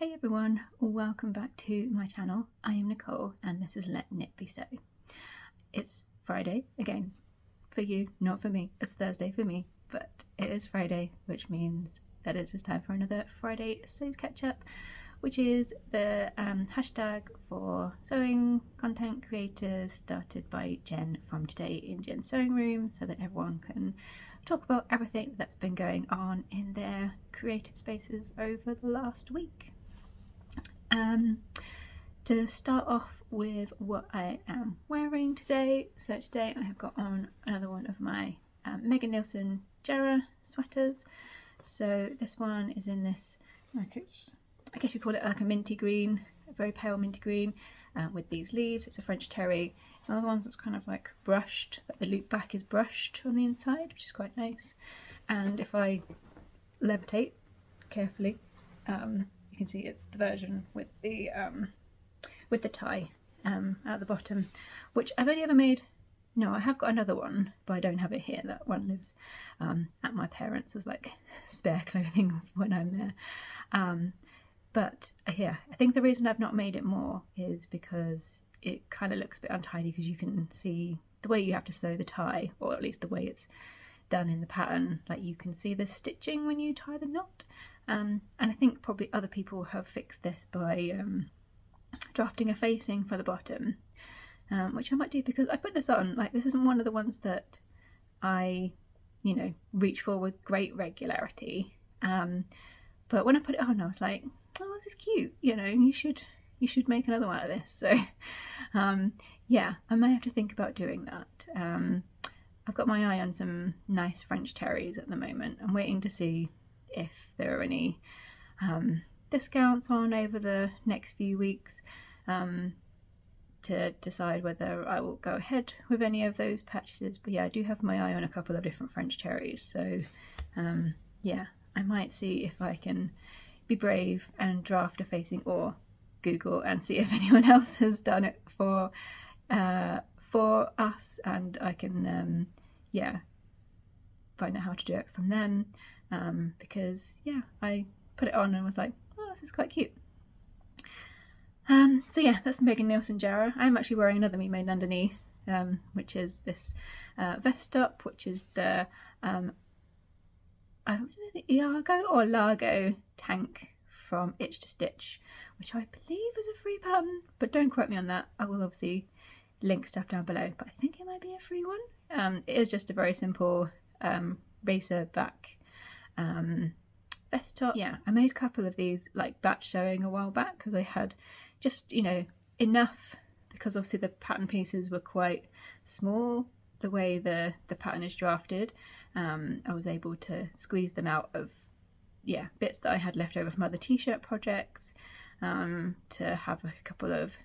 Hey everyone, welcome back to my channel. I am Nicole and this is Let Knit Be Sew. It's Friday, again, for you, not for me. It's Thursday for me, but it is Friday, which means that it is time for another Friday Sews Catch-Up, which is the hashtag for sewing content creators started by Jen from Today in Jen's Sewing Room, so that everyone can talk about everything that's been going on in their creative spaces over the last week. To start off with what I am wearing today, so today I have got on another one of my Megan Nielsen Jarrah sweaters. So this one is in this, like I guess you call it like a minty green, a very pale minty green, with these leaves. It's a French terry. It's one of the ones that's kind of like brushed, that the loop back is brushed on the inside, which is quite nice. And if I levitate carefully, you can see it's the version with the tie at the bottom, which I've only ever made. No, I have got another one, but I don't have it here. That one lives at my parents' as like spare clothing when I'm there. But yeah, I think the reason I've not made it more is because it kind of looks a bit untidy, because you can see the way you have to sew the tie, or at least the way it's done in the pattern, like you can see the stitching when you tie the knot. And I think probably other people have fixed this by drafting a facing for the bottom, which I might do, because I put this on, like this isn't one of the ones that I, reach for with great regularity. But when I put it on, I was like, oh, this is cute, you should make another one of this. So yeah, I may have to think about doing that. I've got my eye on some nice French terries at the moment. I'm waiting to see if there are any discounts on over the next few weeks, to decide whether I will go ahead with any of those purchases. But yeah, I do have my eye on a couple of different French terries, so yeah, I might see if I can be brave and draft a facing, or Google and see if anyone else has done it for us, and I can yeah, find out how to do it from them, because yeah, I put it on and was like, oh, this is quite cute. So yeah, that's the Megan Nielsen Jarrah. I'm actually wearing another me made underneath, which is this vest top, which is the I don't know, the Iago or Largo tank from Itch to Stitch, which I believe is a free pattern, but don't quote me on that. I will obviously link stuff down below, but I think it might be a free one. It is just a very simple racer back vest top. Yeah, I made a couple of these like batch sewing a while back, because I had just enough, because obviously the pattern pieces were quite small the way the pattern is drafted. I was able to squeeze them out of bits that I had left over from other t-shirt projects, to have a couple of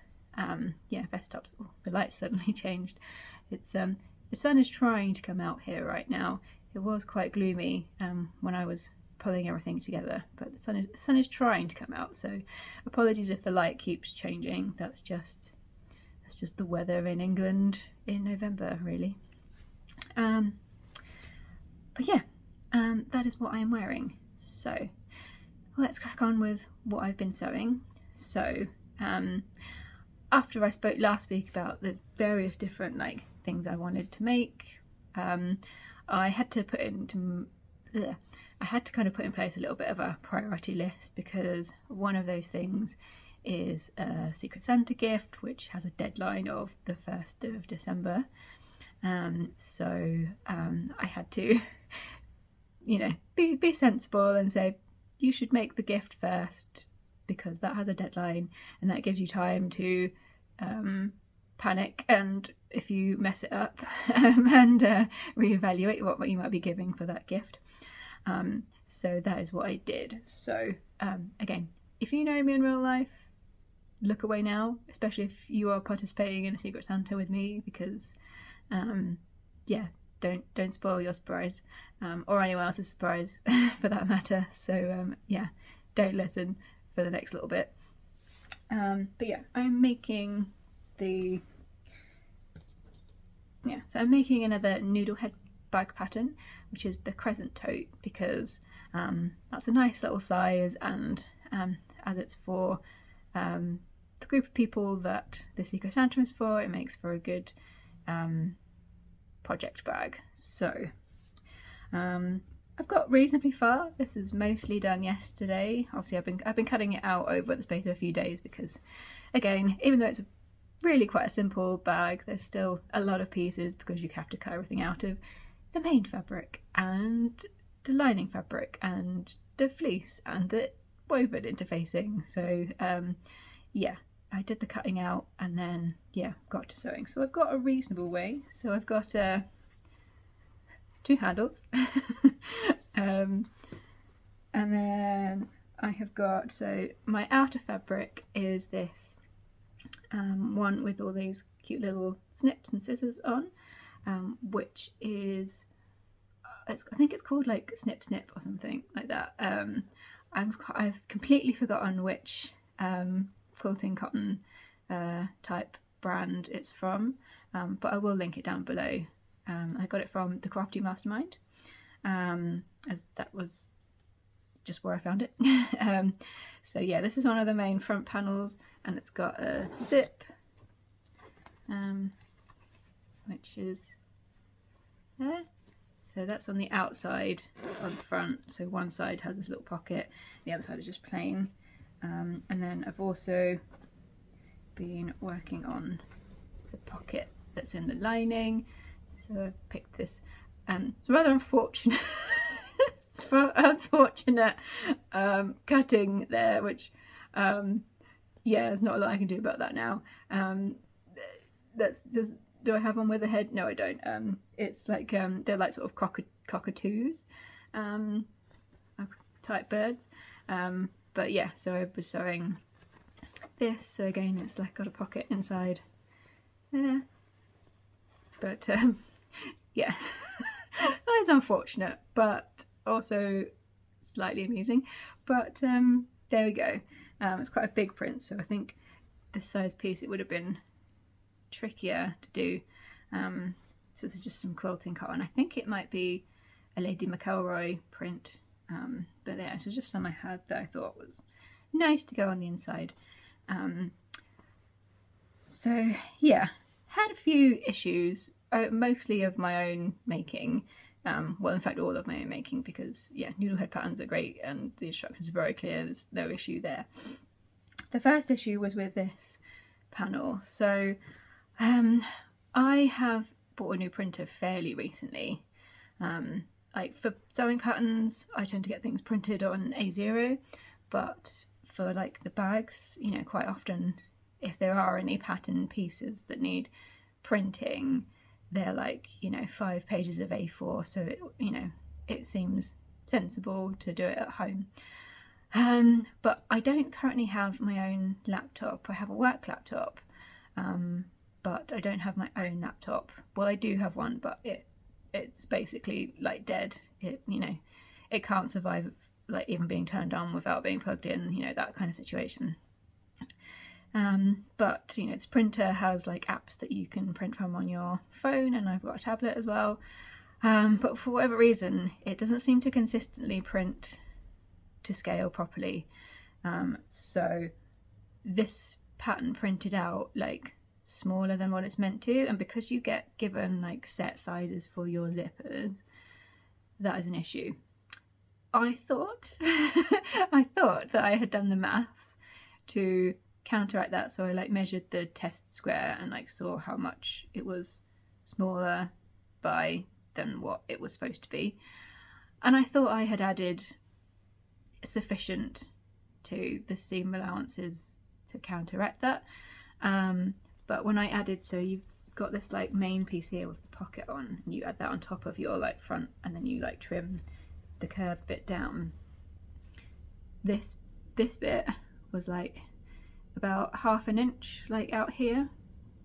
vest tops. Oh, the light suddenly changed. It's the sun is trying to come out here right now. It was quite gloomy when I was pulling everything together, but the sun is trying to come out, so apologies if the light keeps changing. That's just the weather in England in November, really. But yeah, that is what I am wearing. So let's crack on with what I've been sewing. So after I spoke last week about the various different things I wanted to make, I had to kind of put in place a little bit of a priority list, because one of those things is a Secret Santa gift, which has a deadline of the 1st of December. So I had to, be sensible and say, you should make the gift first, because that has a deadline and that gives you time to panic, and if you mess it up, and reevaluate what you might be giving for that gift. So that is what I did. So again, if you know me in real life, look away now, especially if you are participating in a Secret Santa with me, because yeah, don't spoil your surprise, or anyone else's surprise for that matter. So yeah, don't listen for the next little bit. But yeah, I'm making I'm making another Noodlehead bag pattern, which is the Crescent Tote, because that's a nice little size, and as it's for the group of people that the Secret Santa is for, it makes for a good project bag. So I've got reasonably far. This is mostly done yesterday. Obviously I've been cutting it out over the space of a few days because, again, even though it's really quite a simple bag, there's still a lot of pieces because you have to cut everything out of the main fabric and the lining fabric and the fleece and the woven interfacing. So yeah, I did the cutting out and then got to sewing. So I've got a reasonable way. So I've got 2 handles and then I have got, so my outer fabric is this one with all these cute little snips and scissors on, which is I think it's called like Snip Snip or something like that. I've completely forgotten which quilting cotton type brand it's from, but I will link it down below. I got it from the Crafty Mastermind, as that was just where I found it. So yeah, this is one of the main front panels, and it's got a zip, which is there. So that's on the outside on the front. So one side has this little pocket, the other side is just plain. And then I've also been working on the pocket that's in the lining. So I've picked this. It's rather unfortunate. It's unfortunate cutting there, which yeah, there's not a lot I can do about that now. That's just. Do I have one with a head? No, I don't. It's like they're like sort of cockatoos type birds. But yeah, so I was sewing this. So again, it's like got a pocket inside there. But yeah, that is unfortunate, but also slightly amusing. But there we go. It's quite a big print, so I think this size piece it would have been trickier to do. So this is just some quilting cotton. I think it might be a Lady McElroy print, but yeah, it was just some I had that I thought was nice to go on the inside. So yeah, had a few issues, mostly of my own making. Well, in fact, all of my own making, because yeah, Noodlehead patterns are great and the instructions are very clear. There's no issue there. The first issue was with this panel. So I have bought a new printer fairly recently. Like for sewing patterns, I tend to get things printed on A0, but for like the bags, you know, quite often if there are any pattern pieces that need printing, they're like, you know, 5 pages of A4, so it, you know, it seems sensible to do it at home. But I don't currently have my own laptop. I have a work laptop, but I don't have my own laptop. Well, I do have one, but it's basically like dead. It, you know, it can't survive like even being turned on without being plugged in, you know, that kind of situation. But you know, this printer has like apps that you can print from on your phone, and I've got a tablet as well. But for whatever reason, it doesn't seem to consistently print to scale properly. So this pattern printed out like smaller than what it's meant to, and because you get given like set sizes for your zippers, that is an issue. I thought that I had done the maths to counteract that, so I like measured the test square and like saw how much it was smaller by than what it was supposed to be, and I thought I had added sufficient to the seam allowances to counteract that. But when I added, so you've got this like main piece here with the pocket on, and you add that on top of your like front, and then you like trim the curved bit down. This bit was like about 1/2 inch like out here,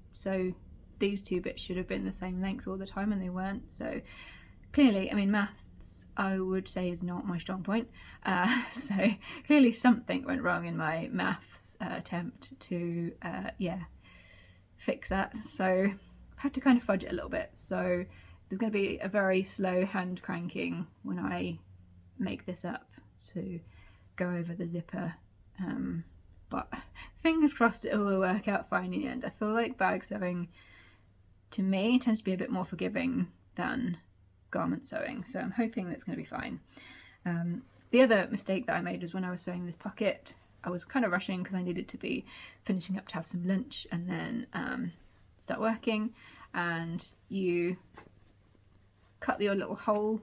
so these 2 bits should have been the same length all the time, and they weren't. So clearly, I mean, maths I would say is not my strong point, so clearly something went wrong in my maths attempt to fix that. So I've had to kind of fudge it a little bit, so there's going to be a very slow hand cranking when I make this up to go over the zipper but fingers crossed it will work out fine in the end. I feel like bag sewing, to me, tends to be a bit more forgiving than garment sewing, so I'm hoping that's going to be fine. The other mistake that I made was when I was sewing this pocket, I was kind of rushing because I needed to be finishing up to have some lunch and then start working, and you cut your little hole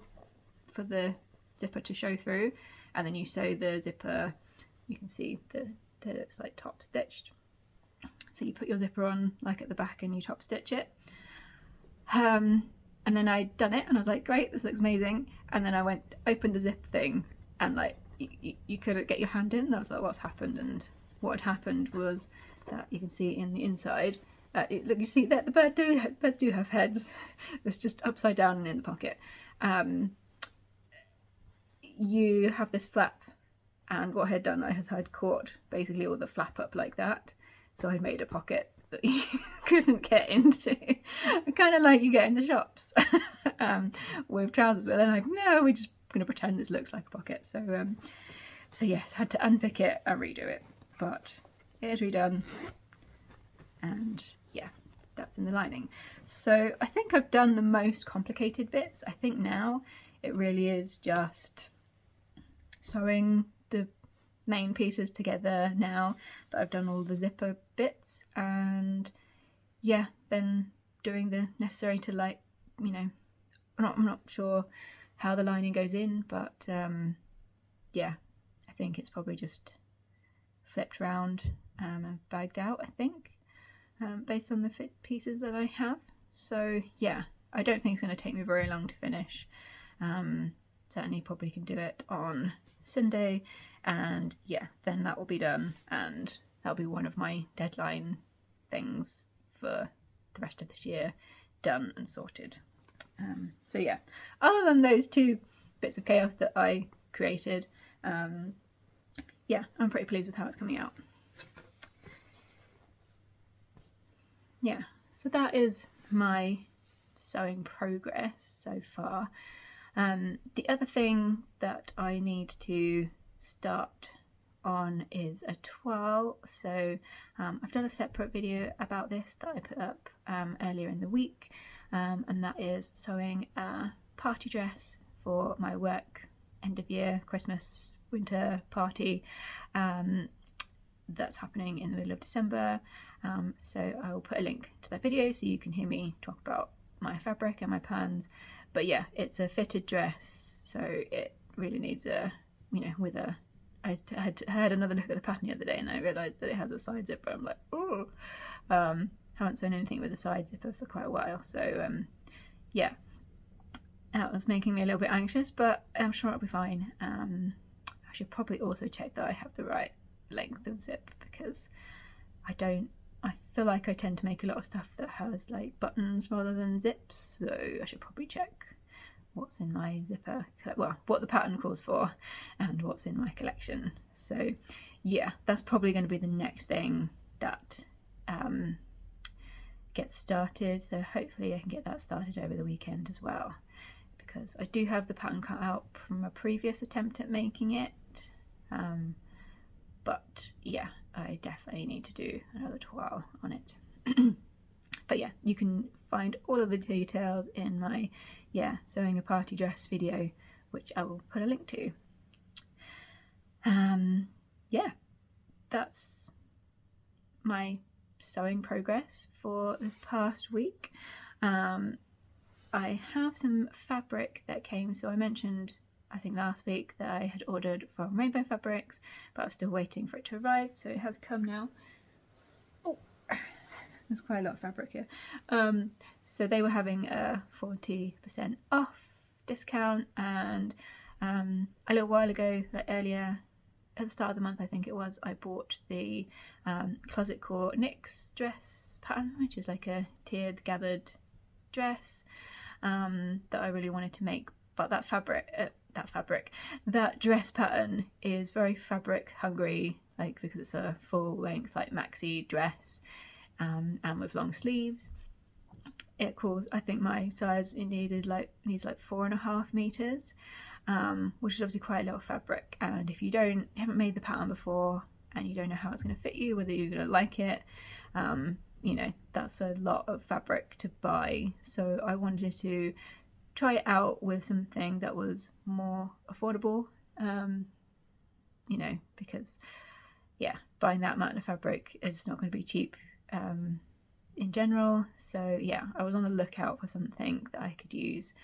for the zipper to show through, and then you sew the zipper. You can see that it's like top stitched, so you put your zipper on like at the back and you top stitch it. And then I'd done it and I was like, great, this looks amazing, and then I went opened the zip thing and like you couldn't get your hand in, and I was like, what's happened? And what had happened was that you can see in the inside, look, you see that the birds do have heads. It's just upside down and in the pocket. You have this flap, and what I had done is I'd caught basically all the flap up like that, so I'd made a pocket that you couldn't get into, kind of like you get in the shops with trousers, but then like, no, we're just going to pretend this looks like a pocket. So yes, had to unpick it and redo it, but it is redone, and yeah, that's in the lining. So I think I've done the most complicated bits. I think now it really is just sewing the main pieces together now that I've done all the zipper bits, and yeah, then doing the necessary to, like, you know, I'm not sure how the lining goes in, but yeah, I think it's probably just flipped around and bagged out, I think, based on the fit pieces that I have. So yeah, I don't think it's going to take me very long to finish. Certainly probably can do it on Sunday, and yeah, then that will be done, and that'll be one of my deadline things for the rest of this year, done and sorted. So yeah, other than those two bits of chaos that I created, yeah, I'm pretty pleased with how it's coming out. Yeah, so that is my sewing progress so far. The other thing that I need to start on is a toile. So I've done a separate video about this that I put up earlier in the week, and that is sewing a party dress for my work end of year Christmas winter party that's happening in the middle of December. So I will put a link to that video so you can hear me talk about my fabric and my plans. But yeah, it's a fitted dress, so it really needs a, you know, with a, I had another look at the pattern the other day and I realised that it has a side zipper. I'm like, oh, haven't sewn anything with a side zipper for quite a while, so yeah, that was making me a little bit anxious, but I'm sure it'll be fine. I should probably also check that I have the right length of zip, because I feel like I tend to make a lot of stuff that has like buttons rather than zips, so I should probably check what's in my zipper, well, what the pattern calls for and what's in my collection. So yeah, that's probably going to be the next thing that gets started, so hopefully I can get that started over the weekend as well, because I do have the pattern cut out from a previous attempt at making it, but yeah, I definitely need to do another toile on it. But yeah, you can find all of the details in my sewing a party dress video, which I will put a link to. Yeah, that's my sewing progress for this past week. I have some fabric that came, so I mentioned I think last week that I had ordered from Rainbow Fabrics, but I was still waiting for it to arrive, so it has come now. Oh, there's quite a lot of fabric here. So they were having a 40% off discount, and a little while ago, like earlier at the start of the month I think it was, I bought the Closet Core Knits dress pattern, which is like a tiered gathered dress that I really wanted to make, but that dress pattern is very fabric hungry, like, because it's a full length like maxi dress and with long sleeves. It calls, I think my size needs like 4.5 meters, which is obviously quite a lot of fabric, and if you haven't made the pattern before and you don't know how it's going to fit you, whether you're going to like it. You know, that's a lot of fabric to buy. So I wanted to try it out with something that was more affordable, you know, because yeah, buying that amount of fabric is not going to be cheap in general. So yeah, I was on the lookout for something that I could use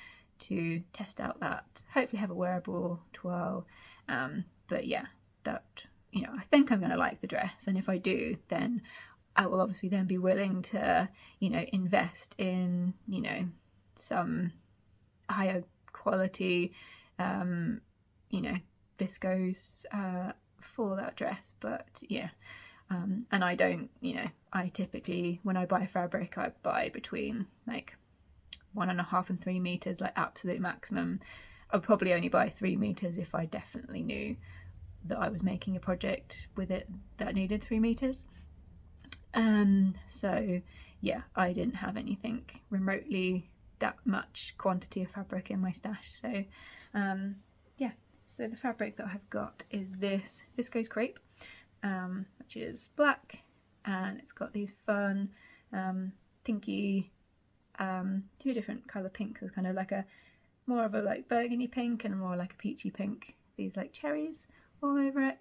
to test out that, hopefully have a wearable toile. But yeah, that, you know, I think I'm going to like the dress, and if I do, then I will obviously then be willing to, you know, invest in, you know, some higher quality, you know, viscose for that dress. But yeah, and I don't, you know, I typically, when I buy fabric, I buy between like 1.5 and 3 meters, like absolute maximum. I'd probably only buy 3 meters if I definitely knew that I was making a project with it that needed 3 meters. So yeah, I didn't have anything remotely that much quantity of fabric in my stash. So yeah, so the fabric that I've got is this viscose crepe, which is black, and it's got these fun pinky, 2 different colour pinks. There's kind of like a more of a like burgundy pink and more like a peachy pink, these like cherries all over it.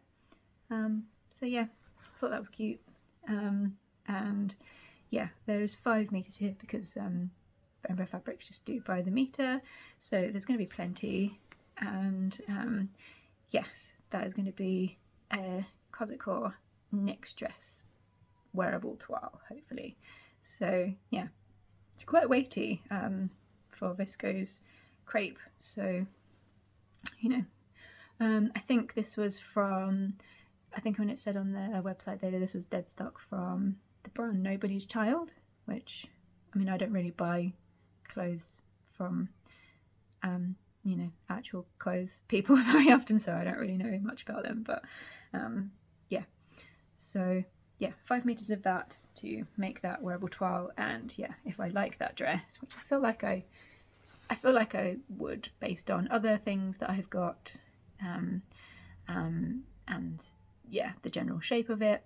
So yeah, I thought that was cute. And yeah, there's 5 meters here because rainbow fabrics just do by the meter, so there's going to be plenty. And yes, that is going to be a Crescent Tote next dress wearable toile, hopefully. So yeah, it's quite weighty for viscose crepe, so you know, I think this was from, I think when it said on their website there, this was dead stock from the brand Nobody's Child, which, I mean, I don't really buy clothes from you know, actual clothes people very often, so I don't really know much about them. But yeah, so yeah, 5 meters of that to make that wearable toile. And yeah, if I like that dress, which I feel like I would, based on other things that I've got, and yeah, the general shape of it.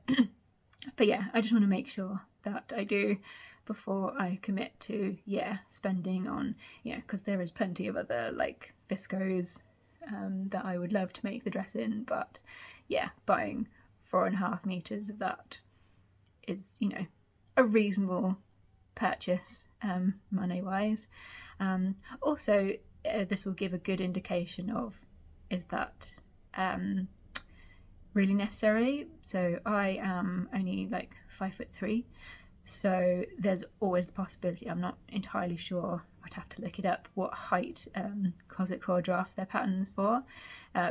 But yeah, I just want to make sure that I do before I commit to, yeah, spending on, you know, because there is plenty of other like viscose that I would love to make the dress in, but yeah, buying 4.5 meters of that is, you know, a reasonable purchase money wise. Also, this will give a good indication of, is that really necessary? So I am only like 5'3", so there's always the possibility, I'm not entirely sure, I'd have to look it up, what height Crescent Tote drafts their patterns for.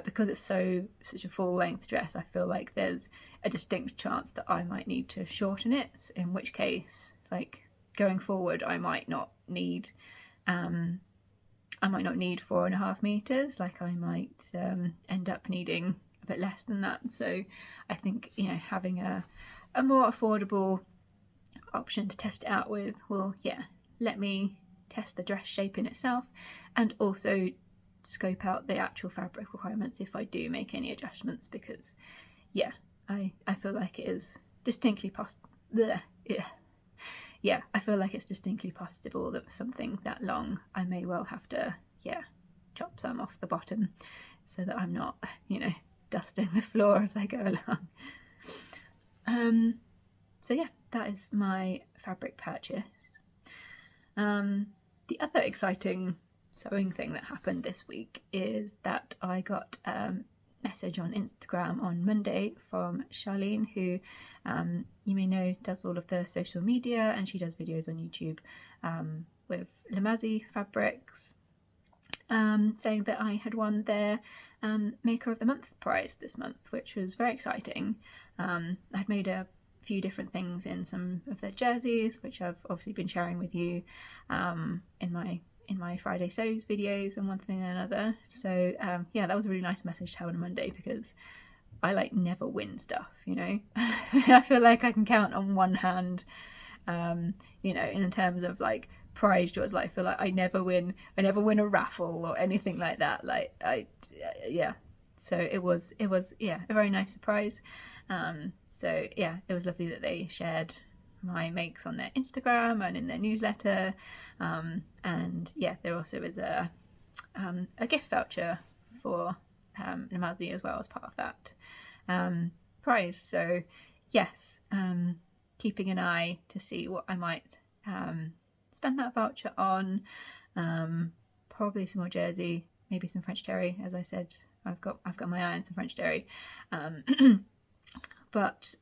Because it's such a full length dress, I feel like there's a distinct chance that I might need to shorten it, in which case, like, going forward, I might not need 4.5 meters, like I might end up needing a bit less than that. So I think, you know, having a more affordable option to test it out with will, yeah, let me test the dress shape in itself, and also scope out the actual fabric requirements if I do make any adjustments, because yeah, I feel like it is distinctly possible. Yeah, I feel like it's distinctly possible that something that long, I may well have to, yeah, chop some off the bottom so that I'm not, you know, dusting the floor as I go along. So yeah, that is my fabric purchase. The other exciting sewing thing that happened this week is that I got a message on Instagram on Monday from Charlene, who you may know does all of the social media, and she does videos on YouTube with Lamazi fabrics, saying that I had won their Maker of the Month prize this month, which was very exciting. I'd made a few different things in some of their jerseys, which I've obviously been sharing with you in my Friday Sews videos and one thing and another. So yeah, that was a really nice message to have on a Monday, because I like never win stuff, you know. I feel like I can count on one hand, you know, in terms of like prize draws. Like, I feel like I never win a raffle or anything like that. Like, yeah, So it was a very nice surprise. So yeah, it was lovely that they shared my makes on their Instagram and in their newsletter, and yeah, there also is a gift voucher for Namazi as well as part of that prize. So yes, keeping an eye to see what I might spend that voucher on. Probably some more jersey, maybe some French terry. As I said, I've got my eye on some French terry. But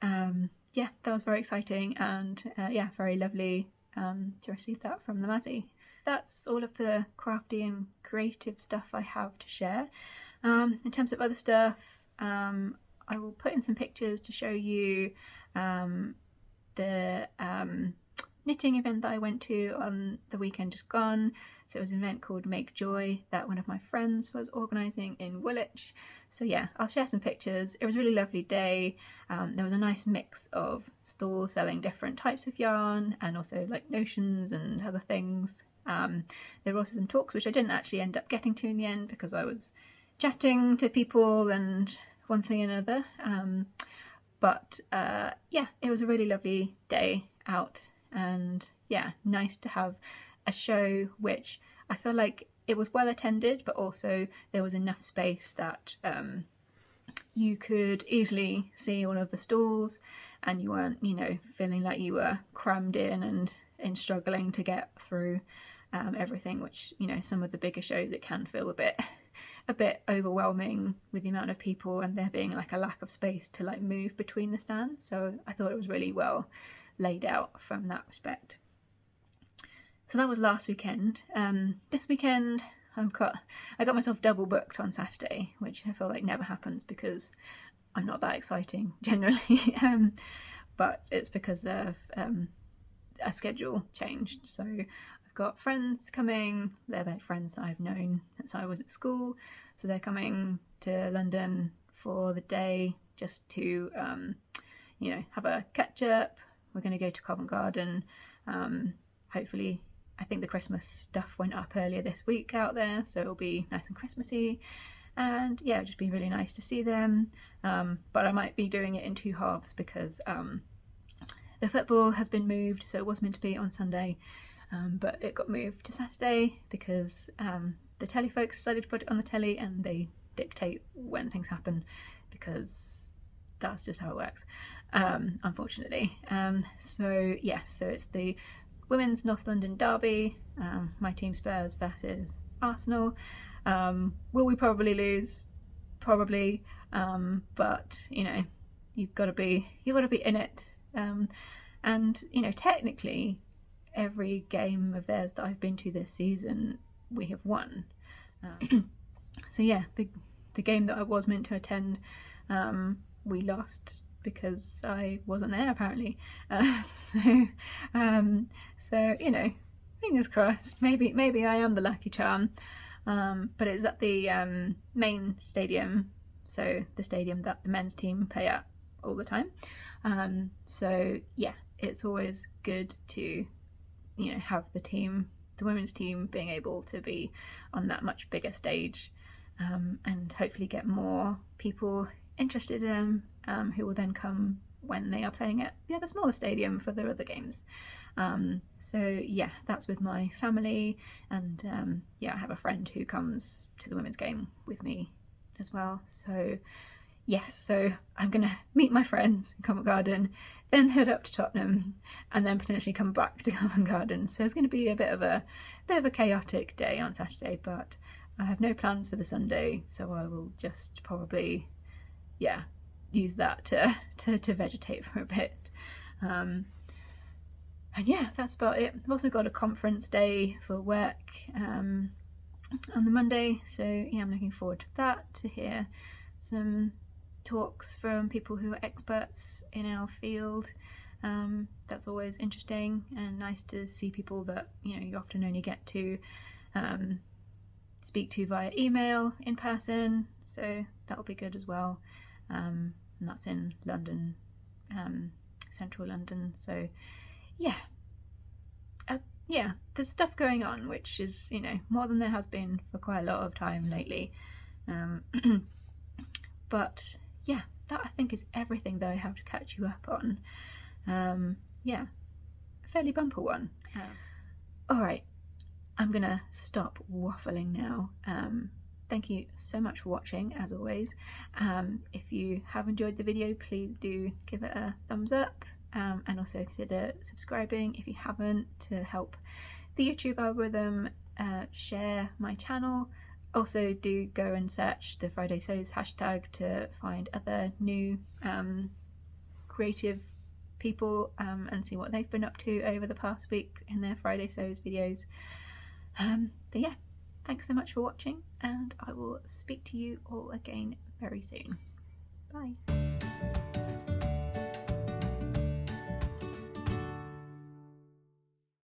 yeah, that was very exciting, and yeah, very lovely to receive that from the Mazzy. That's all of the crafty and creative stuff I have to share. In terms of other stuff, I will put in some pictures to show you the knitting event that I went to on the weekend just gone. So it was an event called Make Joy that one of my friends was organising in Woolwich. So yeah, I'll share some pictures. It was a really lovely day. There was a nice mix of stalls selling different types of yarn and also like notions and other things. There were also some talks which I didn't actually end up getting to in the end because I was chatting to people and one thing and another. But yeah, it was a really lovely day out, and yeah, nice to have a show which I feel like it was well attended, but also there was enough space that you could easily see all of the stalls and you weren't, you know, feeling like you were crammed in and struggling to get through everything, which, you know, some of the bigger shows it can feel a bit overwhelming with the amount of people and there being like a lack of space to like move between the stands. So I thought it was really well laid out from that respect. So that was last weekend. This weekend I got myself double booked on Saturday, which I feel like never happens because I'm not that exciting generally. But it's because of a schedule changed. So I've got friends coming. They're like friends that I've known since I was at school. So they're coming to London for the day just to, you know, have a catch-up. We're going to go to Covent Garden. Hopefully, I think the Christmas stuff went up earlier this week out there, so it'll be nice and Christmassy. And yeah, it'll just be really nice to see them. But I might be doing it in two halves because the football has been moved, so it was meant to be on Sunday, but it got moved to Saturday because the telly folks decided to put it on the telly and they dictate when things happen because that's just how it works, unfortunately. So yes, so it's the Women's North London derby, my team Spurs versus Arsenal. Will we probably lose? Probably, but you know, you've got to be in it. And you know, technically, every game of theirs that I've been to this season, we have won. So yeah, the game that I was meant to attend, we lost because I wasn't there apparently. So you know, fingers crossed. Maybe I am the lucky charm. But it's at the main stadium, so the stadium that the men's team play at all the time. So yeah, it's always good to, you know, have the women's team being able to be on that much bigger stage, and hopefully get more people interested in them, who will then come when they are playing at the other smaller stadium for their other games. So yeah, that's with my family, and yeah, I have a friend who comes to the women's game with me as well. So yes, so I'm gonna meet my friends in Covent Garden, then head up to Tottenham, and then potentially come back to Covent Garden. So it's going to be a bit of a chaotic day on Saturday, but I have no plans for the Sunday, so I will just probably, yeah, use that to vegetate for a bit. And yeah, that's about it. I've also got a conference day for work on the Monday, so yeah, I'm looking forward to that, to hear some talks from people who are experts in our field. That's always interesting and nice to see people that, you know, you often only get to speak to via email in person, so that'll be good as well. And that's in London, central London. So yeah, there's stuff going on, which is, you know, more than there has been for quite a lot of time lately. But yeah, that I think is everything that I have to catch you up on. Yeah, a fairly bumper one. Alright, I'm gonna stop waffling now. Thank you so much for watching, as always. If you have enjoyed the video, please do give it a thumbs up, and also consider subscribing if you haven't, to help the YouTube algorithm share my channel. Also do go and search the Friday Sews hashtag to find other new creative people and see what they've been up to over the past week in their Friday Sews videos. But yeah, thanks so much for watching, and I will speak to you all again very soon. Bye.